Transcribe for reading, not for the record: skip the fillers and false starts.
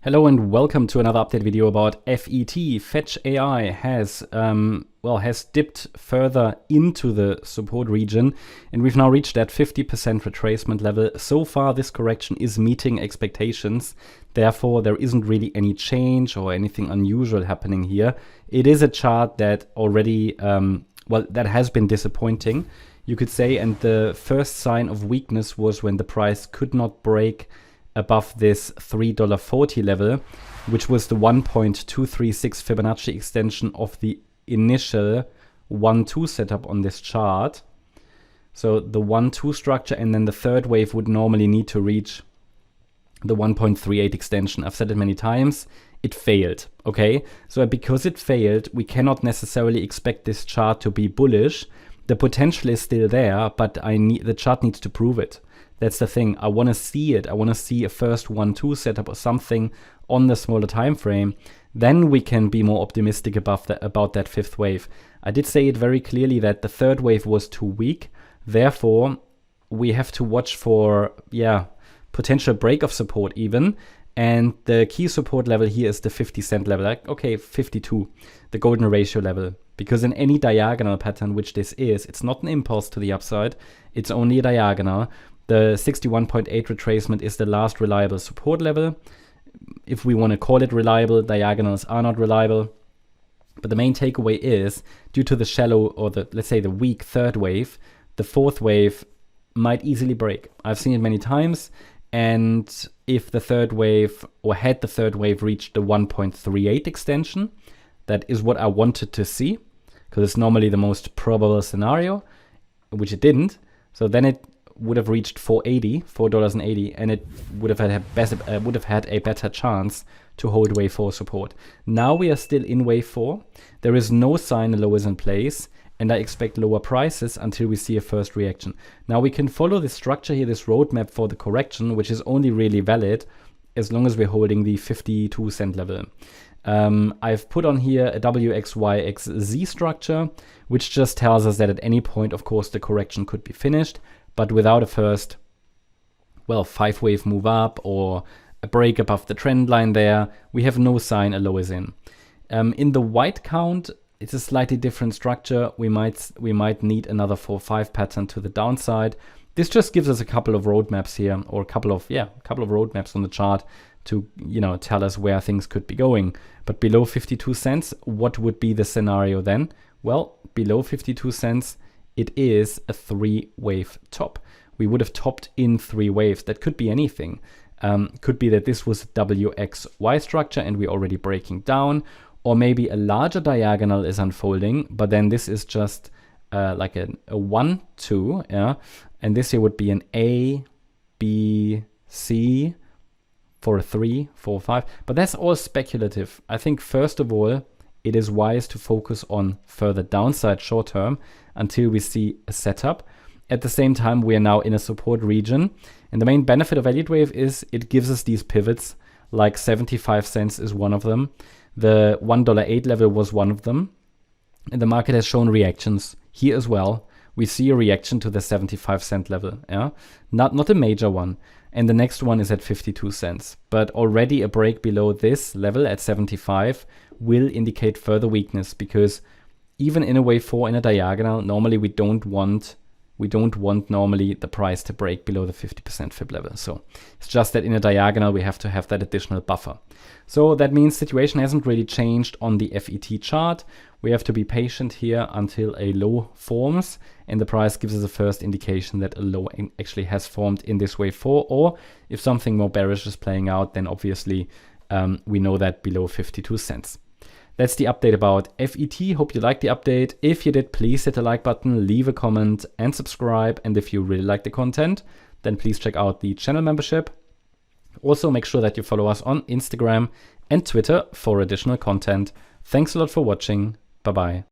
Hello and welcome to another update video about FET. FETCH.AI has dipped further into the support region, and we've now reached that 50% retracement level. So far, this correction is meeting expectations. Therefore, there isn't really any change or anything unusual happening here. It is a chart that already, that has been disappointing, you could say. And the first sign of weakness was when the price could not break above this $3.40 level, which was the 1.236 Fibonacci extension of the initial 1-2 setup on this chart. So the 1-2 structure, and then the third wave would normally need to reach the 1.38 extension. I've said it many times. It failed, okay? So because it failed, we cannot necessarily expect this chart to be bullish. The potential is still there, but the chart needs to prove it. That's the thing. I want to see it. I want to see a first 1-2 setup or something on the smaller time frame. Then we can be more optimistic about that fifth wave. I did say it very clearly that the third wave was too weak. Therefore, we have to watch for potential break of support even. And the key support level here is the 50-cent level. Like, okay, 52, the golden ratio level. Because in any diagonal pattern, which this is, it's not an impulse to the upside. It's only a diagonal. The 61.8 retracement is the last reliable support level. If we want to call it reliable, diagonals are not reliable. But the main takeaway is, due to the shallow, or let's say the weak third wave, the fourth wave might easily break. I've seen it many times. And if the third wave, or had the third wave reached the 1.38 extension, that is what I wanted to see, because it's normally the most probable scenario, which it didn't. So then it would have reached $4.80, and it would have had a better chance to hold wave 4 support. Now we are still in wave 4. There is no sign a low is in place, and I expect lower prices until we see a first reaction. Now we can follow this structure here, this roadmap for the correction, which is only really valid as long as we're holding the 52-cent level. I've put on here a WXYXZ structure, which just tells us that at any point, of course, the correction could be finished, but without a first, 5-wave move up or a break above the trend line there, we have no sign a low is in. In the white count, it's a slightly different structure. We might need another 4-5 pattern to the downside. This just gives us a couple of roadmaps here, or a couple of roadmaps on the chart to tell us where things could be going. But below 52 cents, what would be the scenario then? Well, below 52 cents, it is a 3-wave top. We would have topped in 3 waves. That could be anything. Could be that this was a WXY structure and we're already breaking down, or maybe a larger diagonal is unfolding, but then this is just like a 1-2, yeah. And this here would be an A, B, C for a 3, 4, 5. But that's all speculative. I think first of all, it is wise to focus on further downside short term until we see a setup. At the same time, we are now in a support region. And the main benefit of Elliott Wave is it gives us these pivots, like 75 cents is one of them. The $1.08 level was one of them. And the market has shown reactions here as well. We see a reaction to the 75-cent level, yeah, not a major one. And the next one is at 52 cents. But already a break below this level at 75 will indicate further weakness, because even in a wave 4 in a diagonal, normally we don't want normally the price to break below the 50% fib level. So it's just that in a diagonal we have to have that additional buffer. So that means situation hasn't really changed on the FET chart. We have to be patient here until a low forms, and the price gives us a first indication that a low actually has formed in this wave 4, or if something more bearish is playing out, then obviously we know that below 52 cents. That's the update about FET. Hope you liked the update. If you did, please hit the like button, leave a comment and subscribe. And if you really like the content, then please check out the channel membership. Also, make sure that you follow us on Instagram and Twitter for additional content. Thanks a lot for watching. Bye-bye.